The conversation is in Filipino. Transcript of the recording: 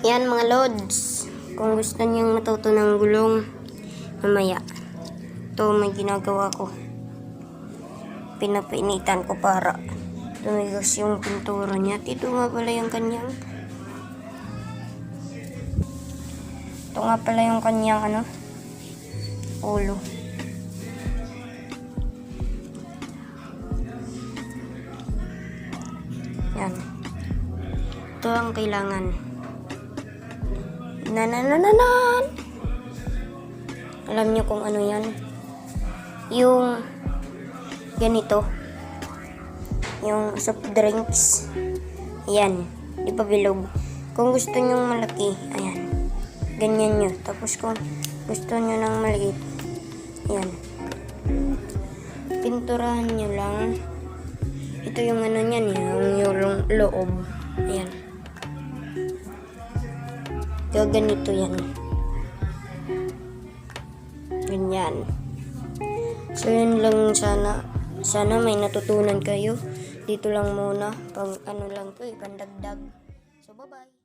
Yan mga lods. Kung gusto niyang matuto ng gulong, mamaya. Ito may ginagawa ko. Pinapainitan ko para tumigas yung pintura niya. Ito nga pala yung kanyang. Ito nga pala yung kanyang ulo. Yan. Ito ang kailangan. Nananananan. Alam nyo kung ano yan? Yung ganito. Yung soft drinks. Ayan. Di pa bilog. Kung gusto nyo malaki, ayan. Ganyan nyo. Tapos kung gusto nyo ng maliit, ayan. Pinturahan nyo lang. Ito yung ano nyan, yung loob. Ayan. Gaganito yan. Ganyan. So, yun lang sana. Sana may natutunan kayo. Dito lang muna. Pag lang to, pandagdag. So, bye-bye.